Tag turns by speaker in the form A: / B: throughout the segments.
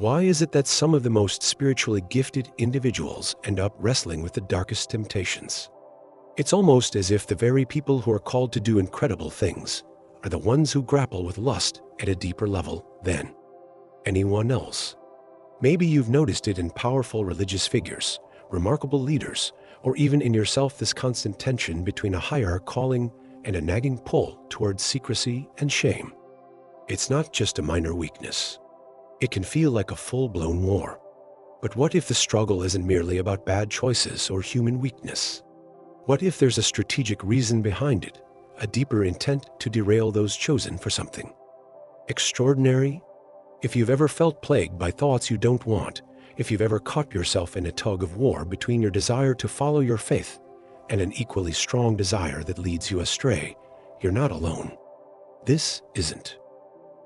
A: Why is it that some of the most spiritually gifted individuals end up wrestling with the darkest temptations? It's almost as if the very people who are called to do incredible things are the ones who grapple with lust at a deeper level than anyone else. Maybe you've noticed it in powerful religious figures, remarkable leaders, or even in yourself, this constant tension between a higher calling and a nagging pull towards secrecy and shame. It's not just a minor weakness. It can feel like a full-blown war. But what if the struggle isn't merely about bad choices or human weakness? What if there's a strategic reason behind it, a deeper intent to derail those chosen for something extraordinary? If you've ever felt plagued by thoughts you don't want, if you've ever caught yourself in a tug of war between your desire to follow your faith and an equally strong desire that leads you astray, you're not alone. This isn't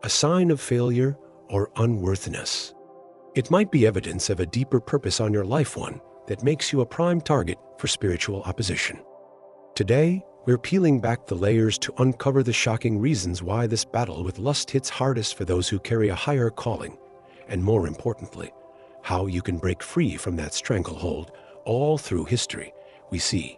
A: a sign of failure or unworthiness. It might be evidence of a deeper purpose on your life, one that makes you a prime target for spiritual opposition. Today, we're peeling back the layers to uncover the shocking reasons why this battle with lust hits hardest for those who carry a higher calling, and more importantly, how you can break free from that stranglehold. All through history, we see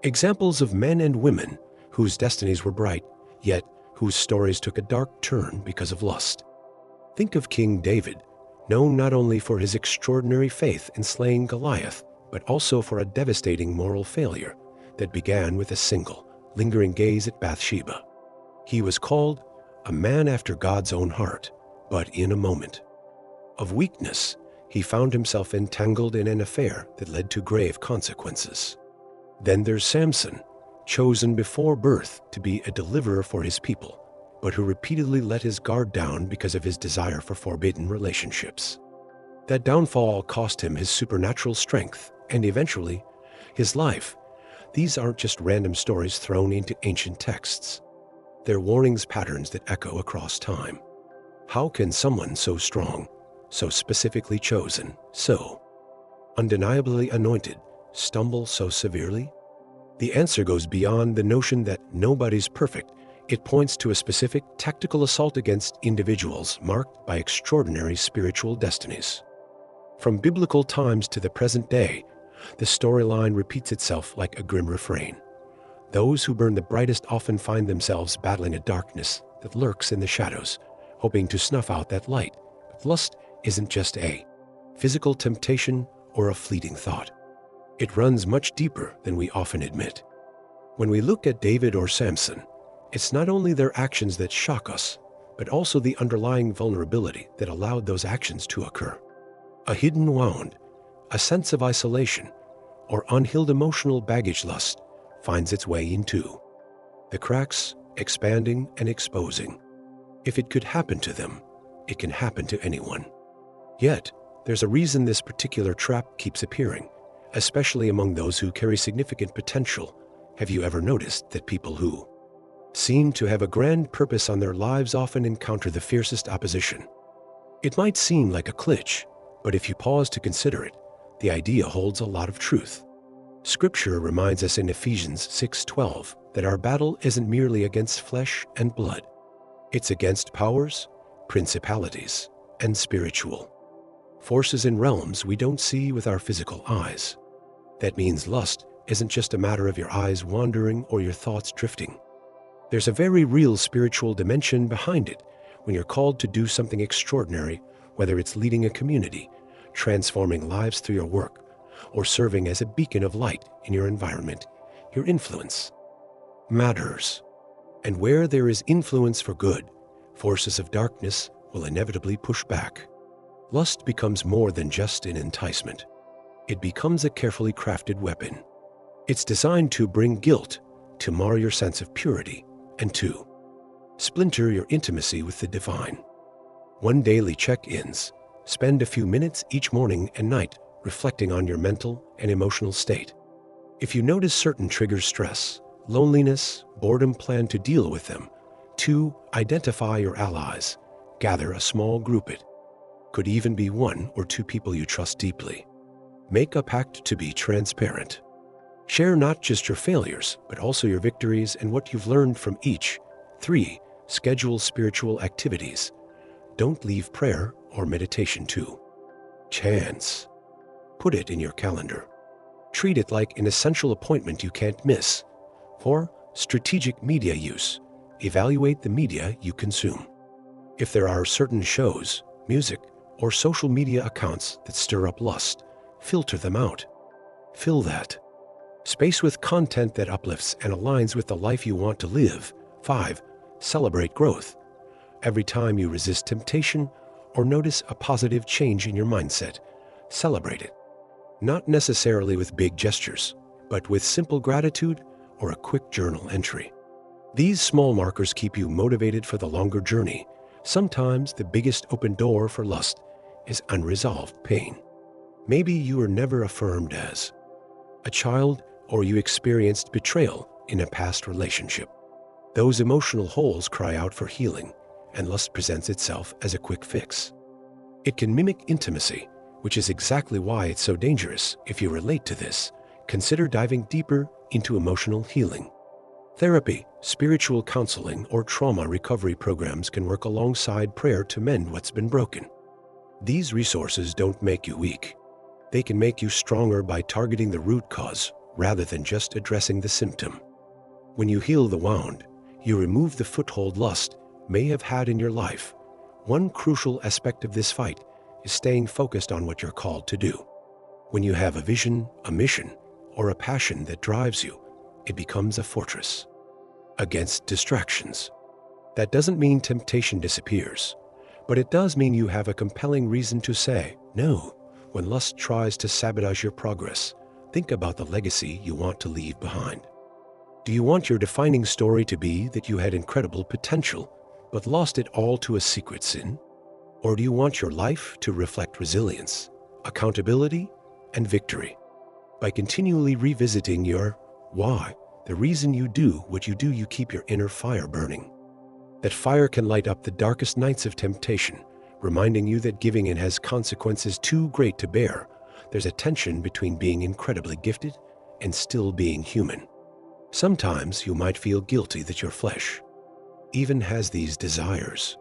A: examples of men and women whose destinies were bright, yet whose stories took a dark turn because of lust. Think of King David, known not only for his extraordinary faith in slaying Goliath, but also for a devastating moral failure that began with a single, lingering gaze at Bathsheba. He was called a man after God's own heart, but in a moment of weakness, he found himself entangled in an affair that led to grave consequences. Then there's Samson, chosen before birth to be a deliverer for his people, but who repeatedly let his guard down because of his desire for forbidden relationships. That downfall cost him his supernatural strength and eventually his life. These aren't just random stories thrown into ancient texts. They're warnings patterns that echo across time. How can someone so strong, so specifically chosen, so undeniably anointed, stumble so severely? The answer goes beyond the notion that nobody's perfect. It points to a specific tactical assault against individuals marked by extraordinary spiritual destinies. From biblical times to the present day, the storyline repeats itself like a grim refrain. Those who burn the brightest often find themselves battling a darkness that lurks in the shadows, hoping to snuff out that light. But lust isn't just a physical temptation or a fleeting thought. It runs much deeper than we often admit. When we look at David or Samson, it's not only their actions that shock us, but also the underlying vulnerability that allowed those actions to occur. A hidden wound, a sense of isolation, or unhealed emotional baggage lust finds its way into the cracks, expanding and exposing. If it could happen to them, it can happen to anyone. Yet, there's a reason this particular trap keeps appearing, especially among those who carry significant potential. Have you ever noticed that people who seem to have a grand purpose on their lives often encounter the fiercest opposition? It might seem like a glitch, but if you pause to consider it, the idea holds a lot of truth. Scripture reminds us in Ephesians 6:12 that our battle isn't merely against flesh and blood. It's against powers, principalities, and spiritual forces in realms we don't see with our physical eyes. That means lust isn't just a matter of your eyes wandering or your thoughts drifting. There's a very real spiritual dimension behind it when you're called to do something extraordinary, whether it's leading a community, transforming lives through your work, or serving as a beacon of light in your environment. Your influence matters. And where there is influence for good, forces of darkness will inevitably push back. Lust becomes more than just an enticement. It becomes a carefully crafted weapon. It's designed to bring guilt, to mar your sense of purity, and to splinter your intimacy with the divine. One daily check-ins. Spend a few minutes each morning and night reflecting on your mental and emotional state. If you notice certain triggers, stress, loneliness, boredom, plan to deal with them. 2. Identify your allies. Gather a small group. It could even be 1 or 2 people you trust deeply. Make a pact to be transparent. Share not just your failures, but also your victories and what you've learned from each. 3. Schedule spiritual activities. Don't leave prayer or meditation too. Chance. Put it in your calendar. Treat it like an essential appointment you can't miss. For strategic media use, evaluate the media you consume. If there are certain shows, music, or social media accounts that stir up lust, filter them out. Fill that space with content that uplifts and aligns with the life you want to live. 5. Celebrate growth. Every time you resist temptation or notice a positive change in your mindset, celebrate it. Not necessarily with big gestures, but with simple gratitude or a quick journal entry. These small markers keep you motivated for the longer journey. Sometimes the biggest open door for lust is unresolved pain. Maybe you were never affirmed as a child, or you experienced betrayal in a past relationship. Those emotional holes cry out for healing, and lust presents itself as a quick fix. It can mimic intimacy, which is exactly why it's so dangerous. If you relate to this, consider diving deeper into emotional healing. Therapy, spiritual counseling, or trauma recovery programs can work alongside prayer to mend what's been broken. These resources don't make you weak. They can make you stronger by targeting the root cause rather than just addressing the symptom. When you heal the wound, you remove the foothold lust may have had in your life. One crucial aspect of this fight is staying focused on what you're called to do. When you have a vision, a mission, or a passion that drives you, it becomes a fortress against distractions. That doesn't mean temptation disappears, but it does mean you have a compelling reason to say no when lust tries to sabotage your progress. Think about the legacy you want to leave behind. Do you want your defining story to be that you had incredible potential, but lost it all to a secret sin? Or do you want your life to reflect resilience, accountability, and victory? By continually revisiting your why, the reason you do what you do, you keep your inner fire burning. That fire can light up the darkest nights of temptation, reminding you that giving in has consequences too great to bear. There's a tension between being incredibly gifted and still being human. Sometimes you might feel guilty that your flesh even has these desires.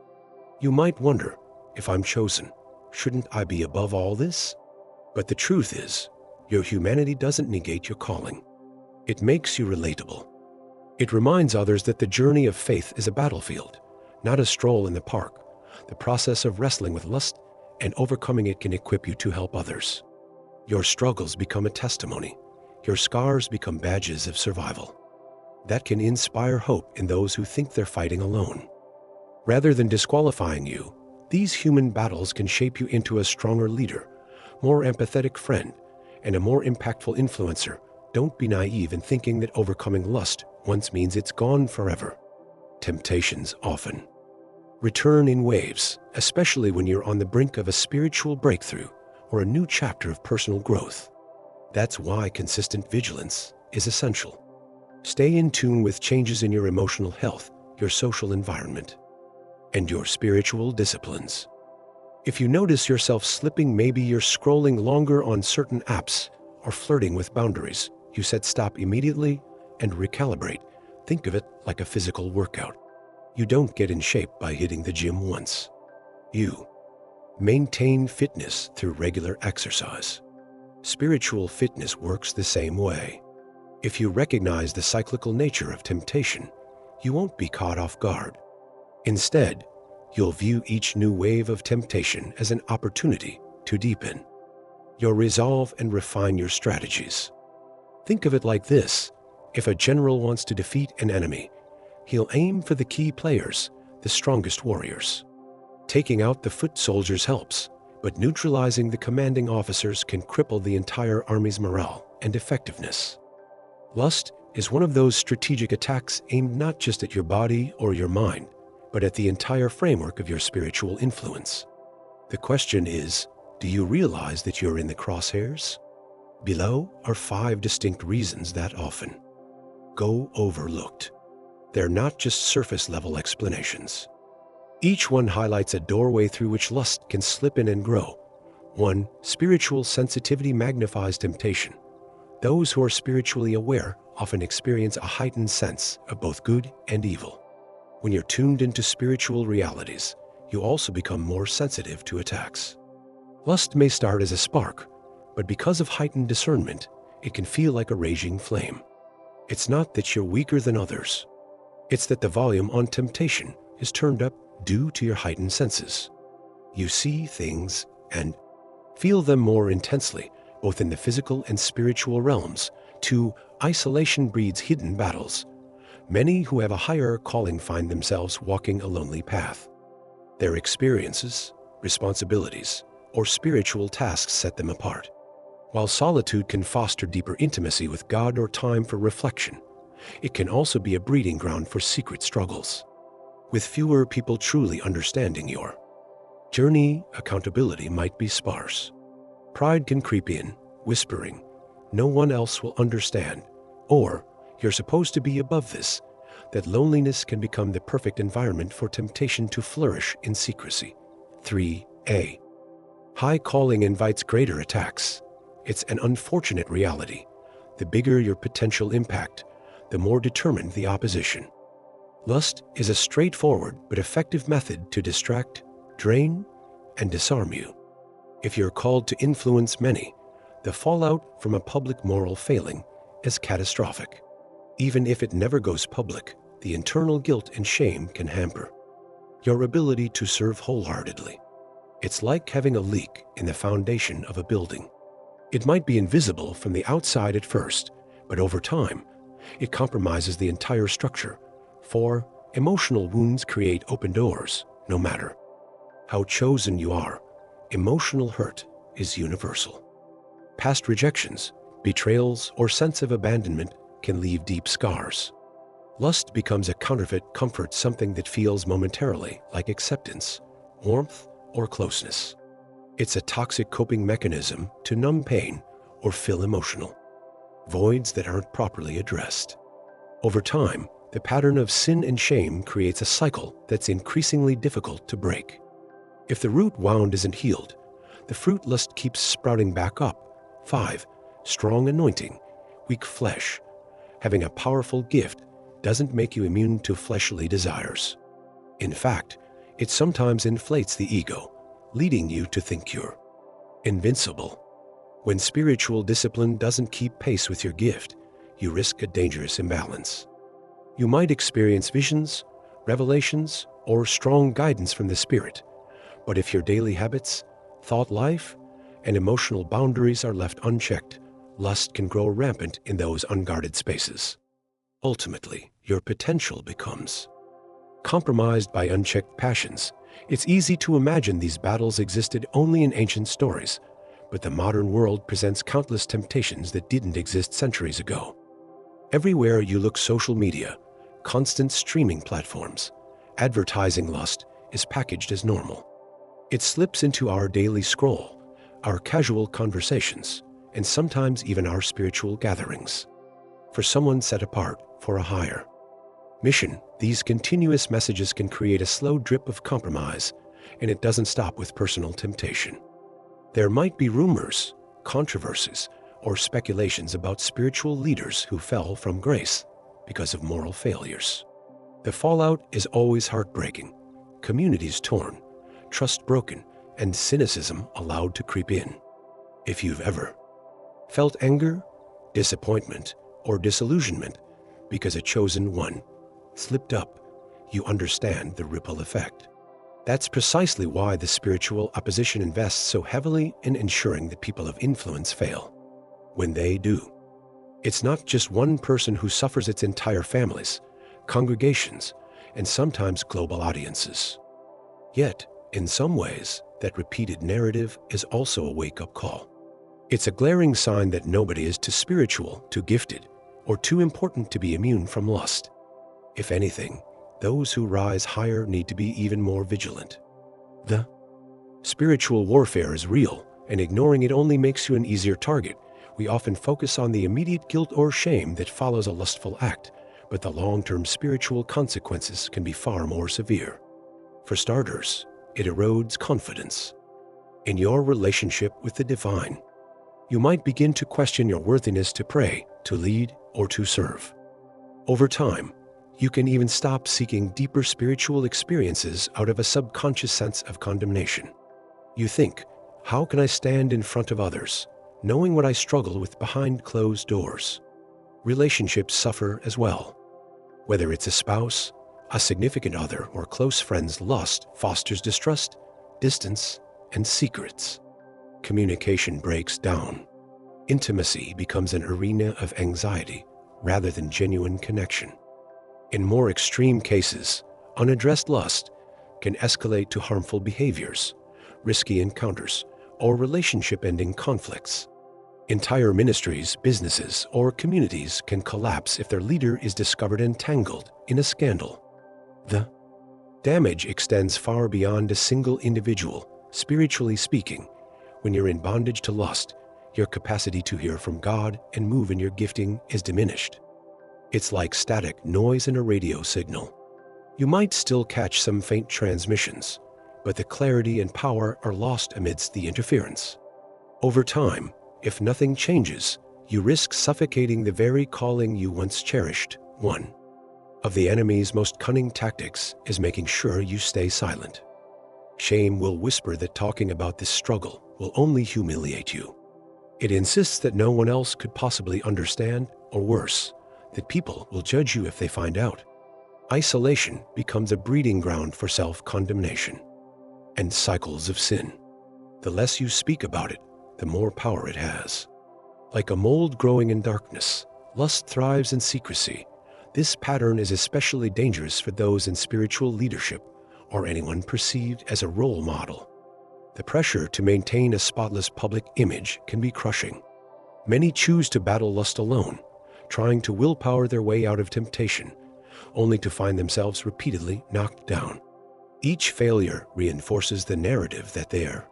A: You might wonder, if I'm chosen, shouldn't I be above all this? But the truth is, your humanity doesn't negate your calling. It makes you relatable. It reminds others that the journey of faith is a battlefield, not a stroll in the park. The process of wrestling with lust and overcoming it can equip you to help others. Your struggles become a testimony. Your scars become badges of survival. That can inspire hope in those who think they're fighting alone. Rather than disqualifying you, these human battles can shape you into a stronger leader, more empathetic friend, and a more impactful influencer. Don't be naive in thinking that overcoming lust once means it's gone forever. Temptations often return in waves, especially when you're on the brink of a spiritual breakthrough or a new chapter of personal growth. That's why consistent vigilance is essential. Stay in tune with changes in your emotional health, your social environment, and your spiritual disciplines. If you notice yourself slipping, maybe you're scrolling longer on certain apps or flirting with boundaries, you said stop immediately and recalibrate. Think of it like a physical workout. You don't get in shape by hitting the gym once. You maintain fitness through regular exercise. Spiritual fitness works the same way. If you recognize the cyclical nature of temptation, you won't be caught off guard. Instead, you'll view each new wave of temptation as an opportunity to deepen your resolve and refine your strategies. Think of it like this: if a general wants to defeat an enemy, he'll aim for the key players, the strongest warriors. Taking out the foot soldiers helps, but neutralizing the commanding officers can cripple the entire army's morale and effectiveness. Lust is one of those strategic attacks aimed not just at your body or your mind, but at the entire framework of your spiritual influence. The question is, do you realize that you're in the crosshairs? Below are 5 distinct reasons that often go overlooked. They're not just surface-level explanations. Each one highlights a doorway through which lust can slip in and grow. 1. Spiritual sensitivity magnifies temptation. Those who are spiritually aware often experience a heightened sense of both good and evil. When you're tuned into spiritual realities, you also become more sensitive to attacks. Lust may start as a spark, but because of heightened discernment, it can feel like a raging flame. It's not that you're weaker than others. It's that the volume on temptation is turned up due to your heightened senses. You see things and feel them more intensely, both in the physical and spiritual realms. 2. Isolation breeds hidden battles. Many who have a higher calling find themselves walking a lonely path. Their experiences, responsibilities, or spiritual tasks set them apart. While solitude can foster deeper intimacy with God or time for reflection, it can also be a breeding ground for secret struggles. With fewer people truly understanding your journey, accountability might be sparse. Pride can creep in, whispering, "No one else will understand," or "You're supposed to be above this." That loneliness can become the perfect environment for temptation to flourish in secrecy. 3a. High calling invites greater attacks. It's an unfortunate reality. The bigger your potential impact, the more determined the opposition. Lust is a straightforward but effective method to distract, drain, and disarm you. If you're called to influence many, the fallout from a public moral failing is catastrophic. Even if it never goes public, the internal guilt and shame can hamper your ability to serve wholeheartedly. It's like having a leak in the foundation of a building. It might be invisible from the outside at first, but over time, it compromises the entire structure. For emotional wounds create open doors, no matter how chosen you are. Emotional hurt is universal. Past rejections, betrayals, or sense of abandonment can leave deep scars. Lust becomes a counterfeit comfort, something that feels momentarily like acceptance, warmth, or closeness. It's a toxic coping mechanism to numb pain or fill emotional voids that aren't properly addressed. Over time, the pattern of sin and shame creates a cycle that's increasingly difficult to break. If the root wound isn't healed, the fruit lust keeps sprouting back up. 5. Strong anointing, weak flesh. Having a powerful gift doesn't make you immune to fleshly desires. In fact, it sometimes inflates the ego, leading you to think you're invincible. When spiritual discipline doesn't keep pace with your gift, you risk a dangerous imbalance. You might experience visions, revelations, or strong guidance from the Spirit, but if your daily habits, thought life, and emotional boundaries are left unchecked, lust can grow rampant in those unguarded spaces. Ultimately, your potential becomes compromised by unchecked passions. It's easy to imagine these battles existed only in ancient stories, but the modern world presents countless temptations that didn't exist centuries ago. Everywhere you look, social media, constant streaming platforms, advertising lust is packaged as normal. It slips into our daily scroll, our casual conversations, and sometimes even our spiritual gatherings. For someone set apart for a higher mission, these continuous messages can create a slow drip of compromise, and it doesn't stop with personal temptation. There might be rumors, controversies, or speculations about spiritual leaders who fell from grace because of moral failures. The fallout is always heartbreaking. Communities torn, trust broken, and cynicism allowed to creep in. If you've ever felt anger, disappointment, or disillusionment because a chosen one slipped up, you understand the ripple effect. That's precisely why the spiritual opposition invests so heavily in ensuring that people of influence fail. When they do, it's not just one person who suffers, it's entire families, congregations, and sometimes global audiences. Yet, in some ways, that repeated narrative is also a wake-up call. It's a glaring sign that nobody is too spiritual, too gifted, or too important to be immune from lust. If anything, those who rise higher need to be even more vigilant. The spiritual warfare is real, and ignoring it only makes you an easier target. We often focus on the immediate guilt or shame that follows a lustful act, but the long-term spiritual consequences can be far more severe. For starters, it erodes confidence in your relationship with the divine. You might begin to question your worthiness to pray, to lead, or to serve. Over time, You can even stop seeking deeper spiritual experiences out of a subconscious sense of condemnation. You think, how can I stand in front of others, knowing what I struggle with behind closed doors? Relationships suffer as well. Whether it's a spouse, a significant other, or close friends, lust fosters distrust, distance, and secrets. Communication breaks down. Intimacy becomes an arena of anxiety rather than genuine connection. In more extreme cases, unaddressed lust can escalate to harmful behaviors, risky encounters, or relationship-ending conflicts. Entire ministries, businesses, or communities can collapse if their leader is discovered entangled in a scandal. The damage extends far beyond a single individual. Spiritually speaking, when you're in bondage to lust, your capacity to hear from God and move in your gifting is diminished. It's like static noise in a radio signal. You might still catch some faint transmissions, but the clarity and power are lost amidst the interference. Over time, if nothing changes, you risk suffocating the very calling you once cherished. One of the enemy's most cunning tactics is making sure you stay silent. Shame will whisper that talking about this struggle will only humiliate you. It insists that no one else could possibly understand, or worse, that people will judge you if they find out. Isolation becomes a breeding ground for self-condemnation and cycles of sin. The less you speak about it, the more power it has. Like a mold growing in darkness, lust thrives in secrecy. This pattern is especially dangerous for those in spiritual leadership or anyone perceived as a role model. The pressure to maintain a spotless public image can be crushing. Many choose to battle lust alone, trying to willpower their way out of temptation, only to find themselves repeatedly knocked down. Each failure reinforces the narrative that they are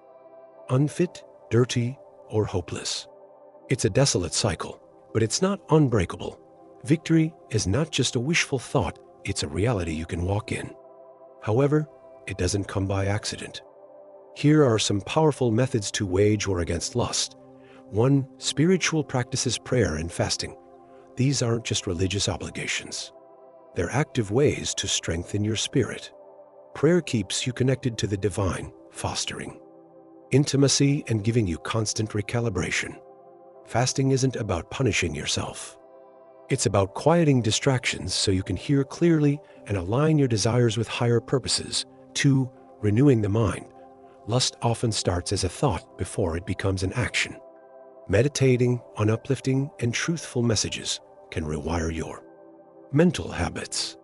A: unfit, dirty, or hopeless. It's a desolate cycle, but it's not unbreakable. Victory is not just a wishful thought, it's a reality you can walk in. However, it doesn't come by accident. Here are some powerful methods to wage war against lust. 1. Spiritual practices: prayer and fasting. These aren't just religious obligations. They're active ways to strengthen your spirit. Prayer keeps you connected to the divine, fostering intimacy and giving you constant recalibration. Fasting isn't about punishing yourself. It's about quieting distractions so you can hear clearly and align your desires with higher purposes. 2. Renewing the mind. Lust often starts as a thought before it becomes an action. Meditating on uplifting and truthful messages can rewire your mental habits.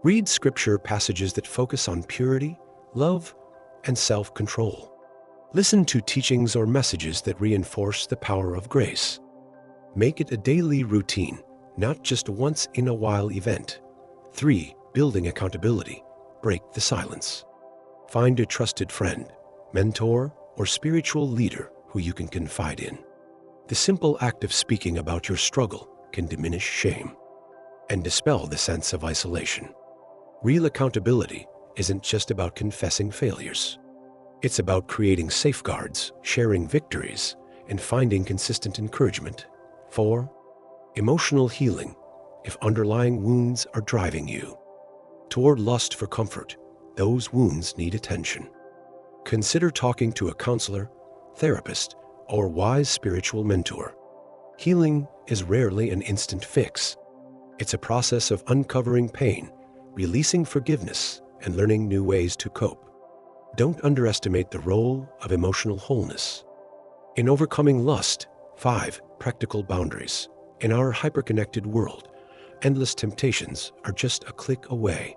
A: Read scripture passages that focus on purity, love, and self-control. Listen to teachings or messages that reinforce the power of grace. Make it a daily routine, not just a once-in-a-while event. 3. Building accountability. Break the silence. Find a trusted friend, mentor, or spiritual leader who you can confide in. The simple act of speaking about your struggle can diminish shame and dispel the sense of isolation. Real accountability isn't just about confessing failures. It's about creating safeguards, sharing victories, and finding consistent encouragement. 4. Emotional healing. If underlying wounds are driving you toward lust for comfort, those wounds need attention. Consider talking to a counselor, therapist, or wise spiritual mentor. Healing is rarely an instant fix. It's a process of uncovering pain, releasing forgiveness, and learning new ways to cope. Don't underestimate the role of emotional wholeness in overcoming lust. 5. Practical boundaries. In our hyperconnected world, endless temptations are just a click away.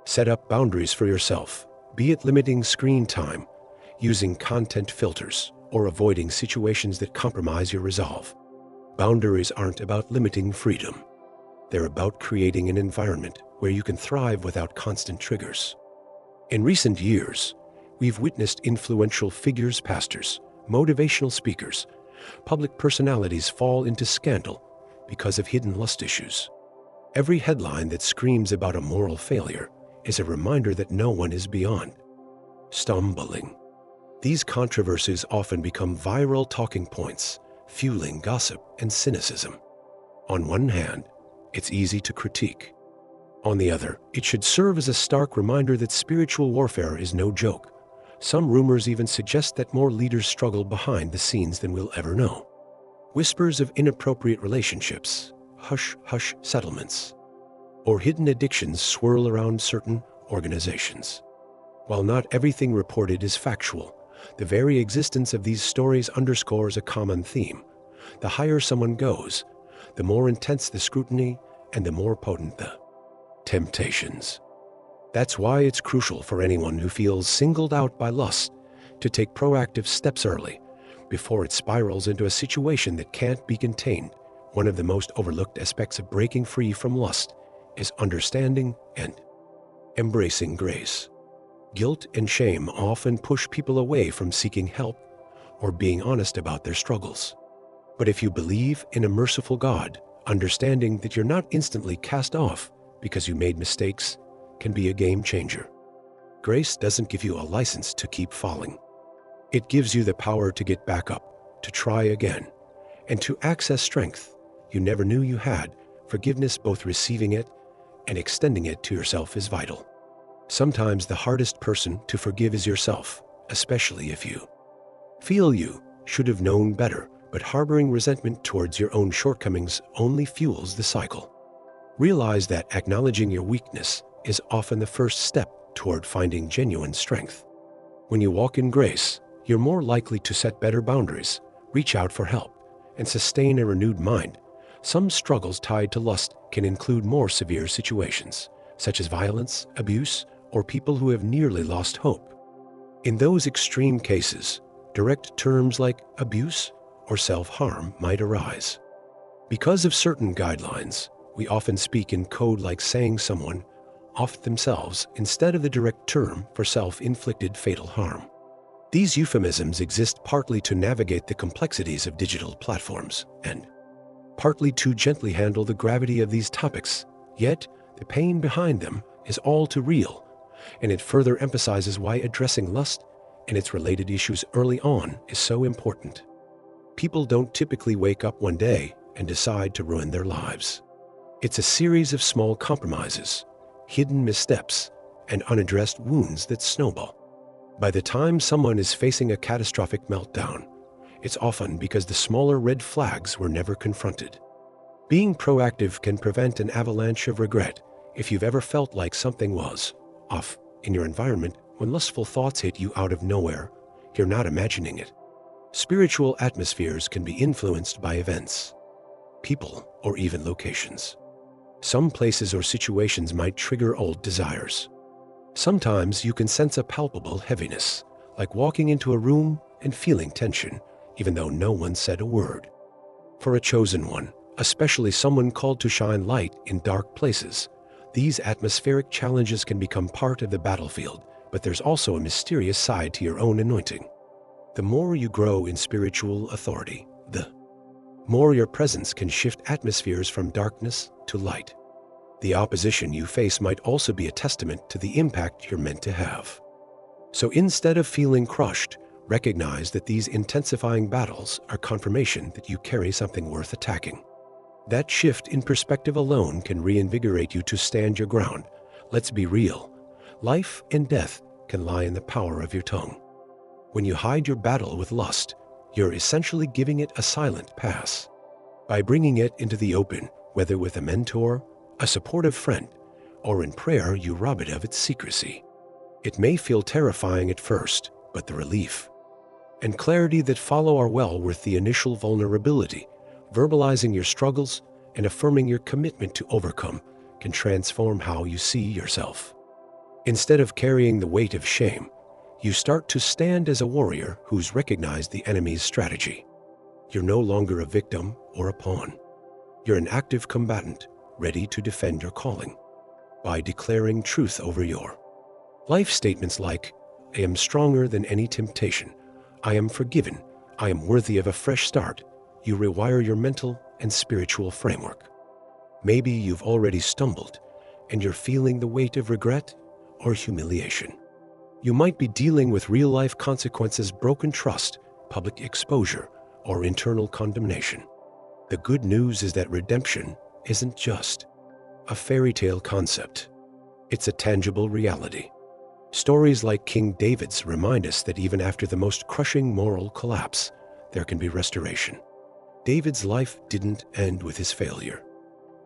A: Set up boundaries for yourself, be it limiting screen time, using content filters, or avoiding situations that compromise your resolve. Boundaries aren't about limiting freedom. They're about creating an environment where you can thrive without constant triggers. In recent years, we've witnessed influential figures, pastors, motivational speakers, public personalities fall into scandal because of hidden lust issues. Every headline that screams about a moral failure is a reminder that no one is beyond stumbling. These controversies often become viral talking points, fueling gossip and cynicism. On one hand, it's easy to critique. On the other, it should serve as a stark reminder that spiritual warfare is no joke. Some rumors even suggest that more leaders struggle behind the scenes than we'll ever know. Whispers of inappropriate relationships, hush-hush settlements, or hidden addictions swirl around certain organizations. While not everything reported is factual, the very existence of these stories underscores a common theme. The higher someone goes, the more intense the scrutiny and the more potent the temptations. That's why it's crucial for anyone who feels singled out by lust to take proactive steps early, before it spirals into a situation that can't be contained. One of the most overlooked aspects of breaking free from lust is understanding and embracing grace. Guilt and shame often push people away from seeking help or being honest about their struggles. But if you believe in a merciful God, understanding that you're not instantly cast off because you made mistakes can be a game changer. Grace doesn't give you a license to keep falling. It gives you the power to get back up, to try again, and to access strength you never knew you had. Forgiveness, both receiving it and extending it to yourself, is vital. Sometimes the hardest person to forgive is yourself, especially if you feel you should have known better, but harboring resentment towards your own shortcomings only fuels the cycle. Realize that acknowledging your weakness is often the first step toward finding genuine strength. When you walk in grace, you're more likely to set better boundaries, reach out for help, and sustain a renewed mind. Some struggles tied to lust can include more severe situations, such as violence, abuse, or people who have nearly lost hope. In those extreme cases, direct terms like abuse or self-harm might arise. Because of certain guidelines, we often speak in code, like saying someone off themselves instead of the direct term for self-inflicted fatal harm. These euphemisms exist partly to navigate the complexities of digital platforms and partly to gently handle the gravity of these topics. Yet, the pain behind them is all too real, and it further emphasizes why addressing lust and its related issues early on is so important. People don't typically wake up one day and decide to ruin their lives. It's a series of small compromises, hidden missteps, and unaddressed wounds that snowball. By the time someone is facing a catastrophic meltdown, it's often because the smaller red flags were never confronted. Being proactive can prevent an avalanche of regret. If you've ever felt like something was off in your environment when lustful thoughts hit you out of nowhere, you're not imagining it. Spiritual atmospheres can be influenced by events, people, or even locations. Some places or situations might trigger old desires. Sometimes you can sense a palpable heaviness, like walking into a room and feeling tension, even though no one said a word. For a chosen one, especially someone called to shine light in dark places, these atmospheric challenges can become part of the battlefield, but there's also a mysterious side to your own anointing. The more you grow in spiritual authority, the more your presence can shift atmospheres from darkness to light. The opposition you face might also be a testament to the impact you're meant to have. So instead of feeling crushed, recognize that these intensifying battles are confirmation that you carry something worth attacking. That shift in perspective alone can reinvigorate you to stand your ground. Let's be real. Life and death can lie in the power of your tongue. When you hide your battle with lust, you're essentially giving it a silent pass. By bringing it into the open, whether with a mentor, a supportive friend, or in prayer, you rob it of its secrecy. It may feel terrifying at first, but the relief and clarity that follow are well worth the initial vulnerability. Verbalizing your struggles and affirming your commitment to overcome can transform how you see yourself. Instead of carrying the weight of shame, you start to stand as a warrior who's recognized the enemy's strategy. You're no longer a victim or a pawn. You're an active combatant, ready to defend your calling. By declaring truth over your life statements like, I am stronger than any temptation, I am forgiven, I am worthy of a fresh start, you rewire your mental and spiritual framework. Maybe you've already stumbled and you're feeling the weight of regret or humiliation. You might be dealing with real-life consequences, broken trust, public exposure, or internal condemnation. The good news is that redemption isn't just a fairy tale concept. It's a tangible reality. Stories like King David's remind us that even after the most crushing moral collapse, there can be restoration. David's life didn't end with his failure.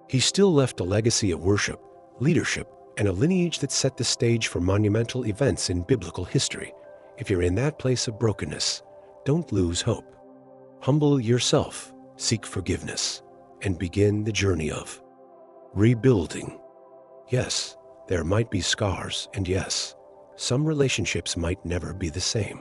A: He still left a legacy of worship, leadership, and a lineage that set the stage for monumental events in biblical history. If you're in that place of brokenness, don't lose hope. Humble yourself, seek forgiveness, and begin the journey of rebuilding. Yes, there might be scars, and yes, some relationships might never be the same.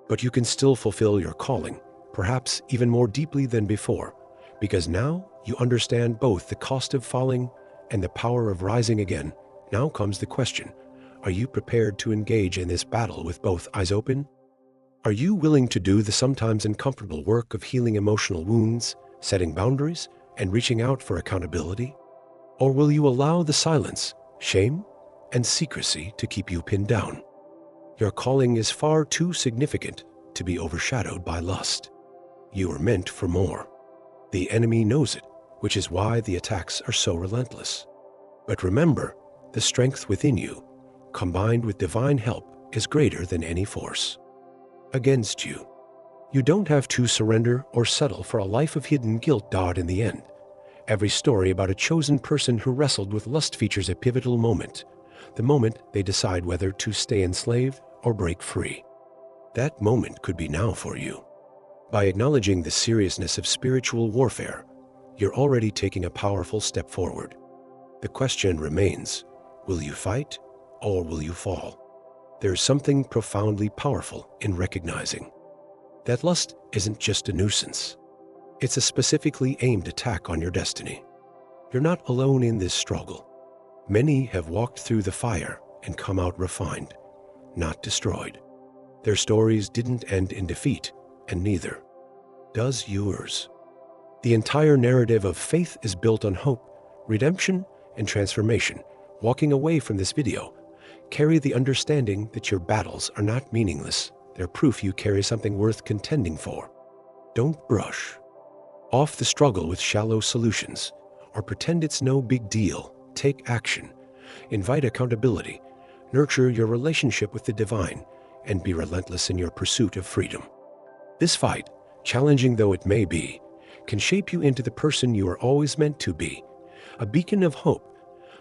A: But you can still fulfill your calling, perhaps even more deeply than before, because now you understand both the cost of falling and the power of rising again. Now comes the question, are you prepared to engage in this battle with both eyes open? Are you willing to do the sometimes uncomfortable work of healing emotional wounds, setting boundaries, and reaching out for accountability? Or will you allow the silence, shame, and secrecy to keep you pinned down? Your calling is far too significant to be overshadowed by lust. You are meant for more. The enemy knows it, which is why the attacks are so relentless. But remember, the strength within you, combined with divine help, is greater than any force against you. You don't have to surrender or settle for a life of hidden guilt. In the end, every story about a chosen person who wrestled with lust features a pivotal moment, the moment they decide whether to stay enslaved or break free. That moment could be now for you. By acknowledging the seriousness of spiritual warfare, you're already taking a powerful step forward. The question remains, will you fight or will you fall? There's something profoundly powerful in recognizing that lust isn't just a nuisance. It's a specifically aimed attack on your destiny. You're not alone in this struggle. Many have walked through the fire and come out refined, not destroyed. Their stories didn't end in defeat, and neither does yours. The entire narrative of faith is built on hope, redemption, and transformation. Walking away from this video, carry the understanding that your battles are not meaningless. They're proof you carry something worth contending for. Don't brush off the struggle with shallow solutions or pretend it's no big deal. Take action, invite accountability, nurture your relationship with the divine, and be relentless in your pursuit of freedom. This fight, challenging though it may be, can shape you into the person you are always meant to be, a beacon of hope,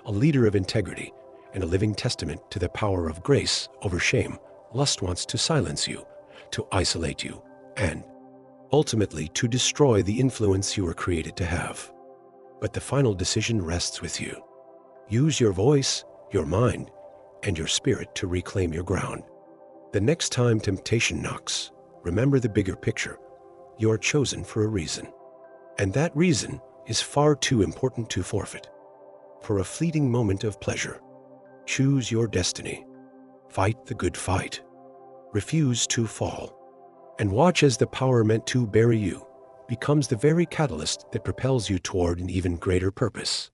A: a leader of integrity, and a living testament to the power of grace over shame. Lust wants to silence you, to isolate you, and ultimately to destroy the influence you were created to have. But the final decision rests with you. Use your voice, your mind, and your spirit to reclaim your ground. The next time temptation knocks, remember the bigger picture. You are chosen for a reason. And that reason is far too important to forfeit for a fleeting moment of pleasure. Choose your destiny. Fight the good fight. Refuse to fall. And watch as the power meant to bury you becomes the very catalyst that propels you toward an even greater purpose.